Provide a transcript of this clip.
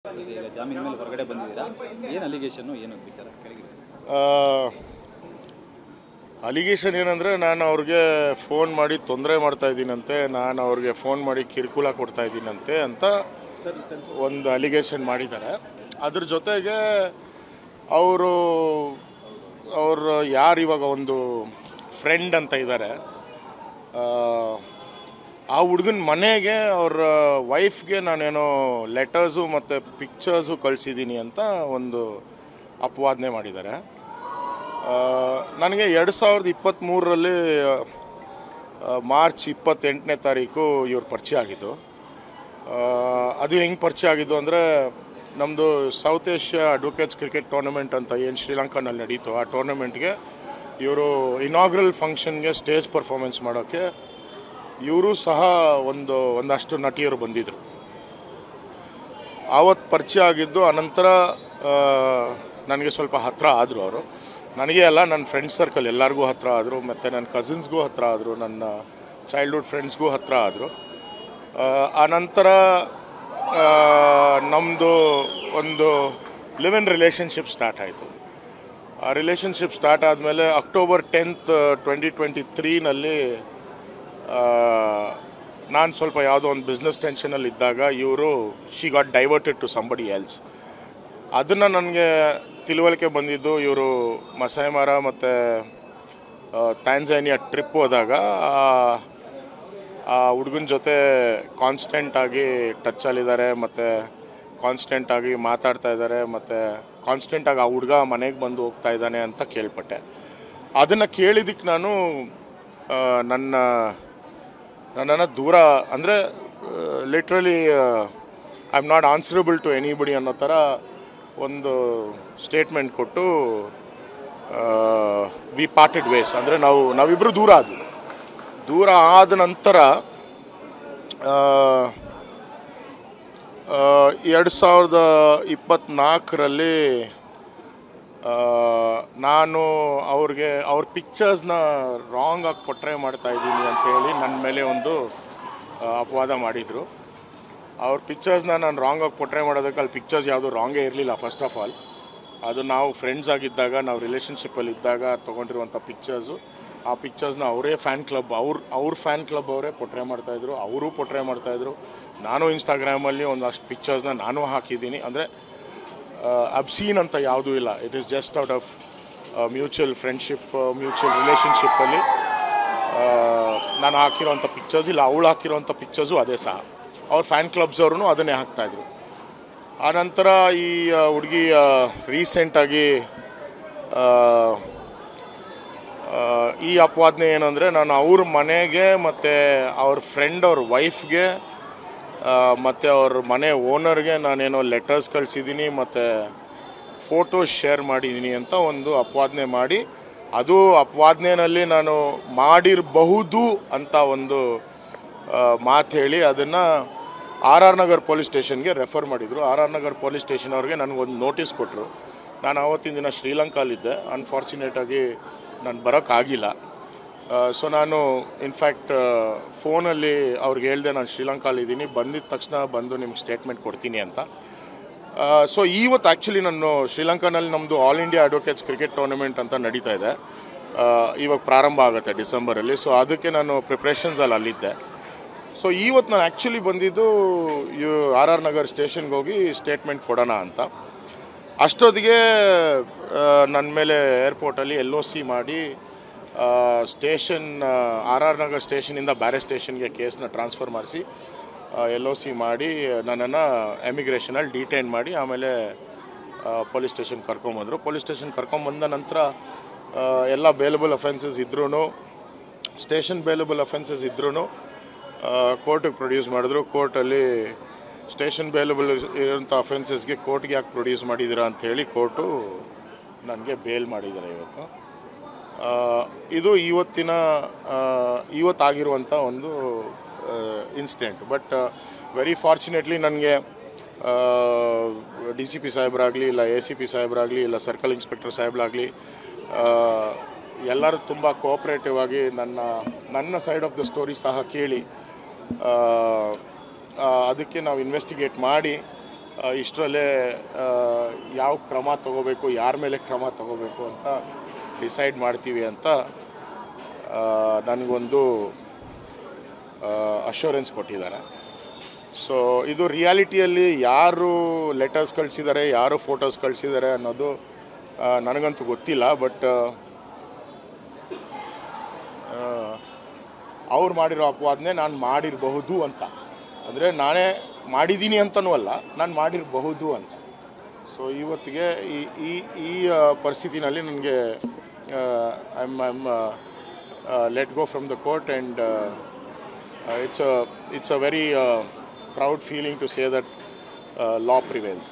ಈಗ ಜಾಮೀನು ಮೇಲೆ ಹೊರಗಡೆ ಬಂದಿದ್ದೀರಾ, ಏನು ಅಲಿಗೇಷನ್ನು ಏನು ವಿಚಾರ ಕೆಳಗಿದೆ? ಅಲಿಗೇಷನ್ ಏನಂದರೆ, ನಾನು ಅವ್ರಿಗೆ ಫೋನ್ ಮಾಡಿ ತೊಂದರೆ ಮಾಡ್ತಾ ಇದ್ದೀನಂತೆ, ನಾನು ಅವ್ರಿಗೆ ಫೋನ್ ಮಾಡಿ ಕಿರುಕುಳ ಕೊಡ್ತಾ ಇದ್ದೀನಂತೆ ಅಂತ ಒಂದು ಅಲಿಗೇಷನ್ ಮಾಡಿದ್ದಾರೆ. ಅದ್ರ ಜೊತೆಗೆ ಅವರು ಯಾರು ಇವಾಗ ಒಂದು ಫ್ರೆಂಡ್ ಅಂತ ಇದ್ದಾರೆ, ಆ ಹುಡುಗನ ಮನೆಗೆ ಅವ್ರ ವೈಫ್ಗೆ ನಾನೇನೋ ಲೆಟರ್ಸು ಮತ್ತು ಪಿಕ್ಚರ್ಸು ಕಳಿಸಿದ್ದೀನಿ ಅಂತ ಒಂದು ಅಪವಾದನೆ ಮಾಡಿದ್ದಾರೆ. ನನಗೆ 2023ರಲ್ಲಿ ಮಾರ್ಚ್ 28ನೇ ತಾರೀಕು ಇವ್ರ ಪರಿಚಯ ಆಗಿದ್ದು. ಅದು ಹೆಂಗೆ ಪರಿಚಯ ಆಗಿದ್ದು ಅಂದರೆ, ನಮ್ಮದು south Asia advocates cricket tournament ಅಂತ ಏನು ಶ್ರೀಲಂಕಾನಲ್ಲಿ ನಡೀತು, ಆ ಟೂರ್ನಮೆಂಟ್ಗೆ ಇವರು ಇನಾಗ್ರಲ್ ಫಂಕ್ಷನ್ಗೆ ಸ್ಟೇಜ್ ಪರ್ಫಾರ್ಮೆನ್ಸ್ ಮಾಡೋಕ್ಕೆ ಇವರು ಸಹ ಒಂದಷ್ಟು ನಟಿಯರು ಬಂದಿದ್ದರು. ಆವತ್ತು ಪರಿಚಯ ಆಗಿದ್ದು. ಅನಂತರ ನನಗೆ ಸ್ವಲ್ಪ ಹತ್ತಿರ ಆದರು ಅವರು. ನನಗೆ ಅಲ್ಲ, ನನ್ನ ಫ್ರೆಂಡ್ ಸರ್ಕಲ್ ಎಲ್ಲರಿಗೂ ಹತ್ತಿರ ಆದರು, ಮತ್ತು ನನ್ನ ಕಸಿನ್ಸ್ಗೂ ಹತ್ತಿರ ಆದರು, ನನ್ನ ಚೈಲ್ಡ್ಹುಡ್ ಫ್ರೆಂಡ್ಸ್ಗೂ ಹತ್ತಿರ ಆದರು. ಆನಂತರ ನಮ್ಮದು ಒಂದು ಲಿವ್ ಇನ್ ರಿಲೇಷನ್ಶಿಪ್ ಸ್ಟಾರ್ಟ್ ಆಯಿತು. ಆ ರಿಲೇಷನ್ಶಿಪ್ ಸ್ಟಾರ್ಟ್ ಆದಮೇಲೆ ಅಕ್ಟೋಬರ್ 10th 2023ನಲ್ಲಿ ನಾನು ಸ್ವಲ್ಪ ಯಾವುದೋ ಒಂದು ಬಿಸ್ನೆಸ್ ಟೆನ್ಷನಲ್ಲಿ ಇದ್ದಾಗ she got diverted to somebody else. ಅದನ್ನು ನನಗೆ ತಿಳುವಳಿಕೆ ಬಂದಿದ್ದು ಇವರು ಮಸೈಮಾರ ಮತ್ತು ಟ್ಯಾನ್ಜಾನಿಯಾ ಟ್ರಿಪ್ ಹೋದಾಗ ಆ ಹುಡುಗನ ಜೊತೆ ಕಾನ್ಸ್ಟೆಂಟಾಗಿ ಟಚ್ಚಲ್ಲಿದ್ದಾರೆ, ಮತ್ತು ಕಾನ್ಸ್ಟೆಂಟಾಗಿ ಮಾತಾಡ್ತಾ ಇದ್ದಾರೆ, ಮತ್ತು ಕಾನ್ಸ್ಟೆಂಟಾಗಿ ಆ ಹುಡುಗ ಮನೆಗೆ ಬಂದು ಹೋಗ್ತಾ ಇದ್ದಾನೆ ಅಂತ ಕೇಳ್ಪಟ್ಟೆ. ಅದನ್ನು ಕೇಳಿದ್ದಕ್ಕೆ ನಾನು ನನ್ನನ್ನು ದೂರ, ಅಂದರೆ literally I am not answerable to anybody ಅನ್ನೋ ಥರ ಒಂದು ಸ್ಟೇಟ್ಮೆಂಟ್ ಕೊಟ್ಟು ವಿ ಪಾರ್ಟೆಡ್ ವೇಸ್. ಅಂದರೆ ನಾವಿಬ್ಬರು ದೂರ ಆದ್ವಿ. ದೂರ ಆದ ನಂತರ 2024ರಲ್ಲಿ ನಾನು ಅವ್ರ ಪಿಕ್ಚರ್ಸ್ನ ರಾಂಗ್ ಆಗಿ ಪೊಟ್ರೆ ಮಾಡ್ತಾ ಇದ್ದೀನಿ ಅಂತೇಳಿ ನನ್ನ ಮೇಲೆ ಒಂದು ಅಪವಾದ ಮಾಡಿದರು. ಅವ್ರ ಪಿಕ್ಚರ್ಸ್ನ ನಾನು ರಾಂಗ್ ಆಗಿ ಪೊಟ್ರೆ ಮಾಡೋದಕ್ಕೆ ಅಲ್ಲಿ ಪಿಕ್ಚರ್ಸ್ ಯಾವುದೂ ರಾಂಗೇ ಇರಲಿಲ್ಲ. ಫಸ್ಟ್ ಆಫ್ ಆಲ್, ಅದು ನಾವು ಫ್ರೆಂಡ್ಸ್ ಆಗಿದ್ದಾಗ, ನಾವು ರಿಲೇಷನ್ಶಿಪ್ಪಲ್ಲಿ ಇದ್ದಾಗ ತೊಗೊಂಡಿರುವಂಥ ಪಿಕ್ಚರ್ಸು. ಆ ಪಿಕ್ಚರ್ಸ್ನ ಅವರೇ ಫ್ಯಾನ್ ಕ್ಲಬ್ ಅವ್ರ ಫ್ಯಾನ್ ಕ್ಲಬ್ ಅವರೇ ಪೊಟ್ರೆ ಮಾಡ್ತಾಯಿದ್ರು, ಅವರು ಪೊಟ್ರೆ ಮಾಡ್ತಾಯಿದ್ರು. ನಾನು ಇನ್ಸ್ಟಾಗ್ರಾಮಲ್ಲಿ ಒಂದಷ್ಟು ಪಿಕ್ಚರ್ಸ್ನ ನಾನು ಹಾಕಿದ್ದೀನಿ. ಅಂದರೆ ಅಬ್ಸೀನ್ ಅಂತ ಯಾವುದೂ ಇಲ್ಲ. It is just out of mutual friendship, mutual ರಿಲೇಷನ್ಶಿಪ್ಪಲ್ಲಿ ನಾನು ಹಾಕಿರೋಂಥ ಪಿಕ್ಚರ್ಸ್ ಇಲ್ಲ. ಅವಳು ಹಾಕಿರೋಂಥ ಪಿಕ್ಚರ್ಸು ಅದೇ ಸಹ. ಅವ್ರ ಫ್ಯಾನ್ ಕ್ಲಬ್ಸ್ ಅವ್ರೂ ಅದನ್ನೇ ಹಾಕ್ತಾಯಿದ್ರು. ಆನಂತರ ಈ ಹುಡುಗಿ ರೀಸೆಂಟಾಗಿ ಈ ಅಪವಾದನೆ ಏನಂದರೆ, ನಾನು ಅವ್ರ ಮನೆಗೆ ಮತ್ತು ಅವ್ರ ಫ್ರೆಂಡ್ ಅವ್ರ ವೈಫ್ಗೆ ಮತ್ತು ಅವ್ರ ಮನೆ ಓನರ್ಗೆ ನಾನೇನೋ ಲೆಟರ್ಸ್ ಕಳಿಸಿದ್ದೀನಿ ಮತ್ತು ಫೋಟೋಸ್ ಶೇರ್ ಮಾಡಿದ್ದೀನಿ ಅಂತ ಒಂದು ಅಪವಾದನೆ ಮಾಡಿ, ಅದು ಅಪವಾದನೆಯಲ್ಲಿ ನಾನು ಮಾಡಿರಬಹುದು ಅಂತ ಒಂದು ಮಾತು ಹೇಳಿ ಅದನ್ನು RR ನಗರ್ ಪೊಲೀಸ್ ಸ್ಟೇಷನ್ಗೆ ರೆಫರ್ ಮಾಡಿದರು. RR ನಗರ್ ಪೊಲೀಸ್ ಸ್ಟೇಷನ್ ಅವ್ರಿಗೆ ನನಗೊಂದು ನೋಟಿಸ್ ಕೊಟ್ಟರು. ನಾನು ಆವತ್ತಿನ ದಿನ ಶ್ರೀಲಂಕಾಲಿದ್ದೆ. ಅನ್ಫಾರ್ಚುನೇಟಾಗಿ ನಾನು ಬರೋಕ್ಕಾಗಿಲ್ಲ. ಸೊ ನಾನು ಇನ್ಫ್ಯಾಕ್ಟ್ ಫೋನಲ್ಲಿ ಅವ್ರಿಗೆ ಹೇಳಿದೆ, ನಾನು ಶ್ರೀಲಂಕಾಲಿದ್ದೀನಿ, ಬಂದಿದ್ದ ತಕ್ಷಣ ಬಂದು ನಿಮ್ಗೆ ಸ್ಟೇಟ್ಮೆಂಟ್ ಕೊಡ್ತೀನಿ ಅಂತ. ಸೊ ಇವತ್ತು ಆ್ಯಕ್ಚುಲಿ ನಾನು ಶ್ರೀಲಂಕಾನಲ್ಲಿ ನಮ್ಮದು all India advocates cricket tournament ಅಂತ ನಡೀತಾ ಇದೆ. ಇವಾಗ ಪ್ರಾರಂಭ ಆಗುತ್ತೆ ಡಿಸೆಂಬರಲ್ಲಿ. ಸೊ ಅದಕ್ಕೆ ನಾನು ಪ್ರಿಪ್ರೇಷನ್ಸಲ್ಲಿ ಅಲ್ಲಿದ್ದೆ. ಸೊ ಇವತ್ತು ನಾನು ಆ್ಯಕ್ಚುಲಿ ಬಂದಿದ್ದು RR ನಗರ್ ಸ್ಟೇಷನ್ಗೆ ಹೋಗಿ ಸ್ಟೇಟ್ಮೆಂಟ್ ಕೊಡೋಣ ಅಂತ. ಅಷ್ಟೊತ್ತಿಗೆ ನನ್ನ ಮೇಲೆ ಏರ್ಪೋರ್ಟಲ್ಲಿ LOC ಮಾಡಿ ಸ್ಟೇಷನ್ RR ನಗರ್ ಸ್ಟೇಷನಿಂದ ಬೇರೆ ಸ್ಟೇಷನ್ಗೆ ಕೇಸ್ನ ಟ್ರಾನ್ಸ್ಫರ್ ಮಾಡಿಸಿ LOC ಮಾಡಿ ನನ್ನನ್ನು ಎಮಿಗ್ರೇಷನಲ್ಲಿ ಡಿಟೈನ್ ಮಾಡಿ ಆಮೇಲೆ ಪೊಲೀಸ್ ಸ್ಟೇಷನ್ ಕರ್ಕೊಂಬಂದರು. ಪೊಲೀಸ್ ಸ್ಟೇಷನ್ ಕರ್ಕೊಂಬಂದ ನಂತರ ಎಲ್ಲ ಬೇಲಬಲ್ ಅಫೆನ್ಸಸ್ ಇದ್ರೂ, ಸ್ಟೇಷನ್ ಬೇಲಬಲ್ ಅಫೆನ್ಸಸ್ ಇದ್ರೂ ಕೋರ್ಟಿಗೆ ಪ್ರೊಡ್ಯೂಸ್ ಮಾಡಿದ್ರು. ಕೋರ್ಟಲ್ಲಿ ಸ್ಟೇಷನ್ ಬೇಲಬಲ್ ಇರೋಂಥ ಅಫೆನ್ಸಸ್ಗೆ ಕೋರ್ಟ್ಗೆ ಯಾಕೆ ಪ್ರೊಡ್ಯೂಸ್ ಮಾಡಿದ್ದೀರಾ ಅಂಥೇಳಿ ಕೋರ್ಟು ನನಗೆ ಬೇಲ್ ಮಾಡಿದ್ದಾರೆ ಇವತ್ತು. ಇದು ಇವತ್ತಾಗಿರುವಂಥ ಒಂದು ಇನ್ಸಿಡೆಂಟ್. ಬಟ್ ವೆರಿ ಫಾರ್ಚುನೇಟ್ಲಿ ನನಗೆ DCP ಸಾಹೇಬರಾಗಲಿ, ಇಲ್ಲ ACP ಸಾಹೇಬರಾಗಲಿ, ಇಲ್ಲ ಸರ್ಕಲ್ ಇನ್ಸ್ಪೆಕ್ಟರ್ ಸಾಹೇಬರಾಗಲಿ ಎಲ್ಲರೂ ತುಂಬ ಕೋಆಪ್ರೇಟಿವ್ ಆಗಿ ನನ್ನ ಸೈಡ್ ಆಫ್ ದ ಸ್ಟೋರಿ ಸಹ ಕೇಳಿ ಅದಕ್ಕೆ ನಾವು ಇನ್ವೆಸ್ಟಿಗೇಟ್ ಮಾಡಿ ಇಷ್ಟರಲ್ಲೇ ಯಾವ ಕ್ರಮ ತಗೋಬೇಕು, ಯಾರ ಮೇಲೆ ಕ್ರಮ ತಗೋಬೇಕು ಅಂತ ಡಿಸೈಡ್ ಮಾಡ್ತೀವಿ ಅಂತ ನನಗೊಂದು ಅಶ್ಯೂರೆನ್ಸ್ ಕೊಟ್ಟಿದ್ದಾರೆ. ಸೊ ಇದು ರಿಯಾಲಿಟಿಯಲ್ಲಿ ಯಾರು ಲೆಟರ್ಸ್ ಕಳಿಸಿದ್ದಾರೆ, ಯಾರು ಫೋಟೋಸ್ ಕಳಿಸಿದ್ದಾರೆ ಅನ್ನೋದು ನನಗಂತೂ ಗೊತ್ತಿಲ್ಲ. ಬಟ್ ಅವ್ರು ಮಾಡಿರೋ ಅಪವಾದನೆ ನಾನು ಮಾಡಿರಬಹುದು ಅಂತ, ಅಂದರೆ ನಾನೇ ಮಾಡಿದ್ದೀನಿ ಅಂತನೂ ಅಲ್ಲ, ನಾನು ಮಾಡಿರಬಹುದು ಅಂತ. ಸೊ ಇವತ್ತಿಗೆ ಈ ಪರಿಸ್ಥಿತಿನಲ್ಲಿ ನನಗೆ I'm let go from the court and it's a very proud feeling to say that law prevails.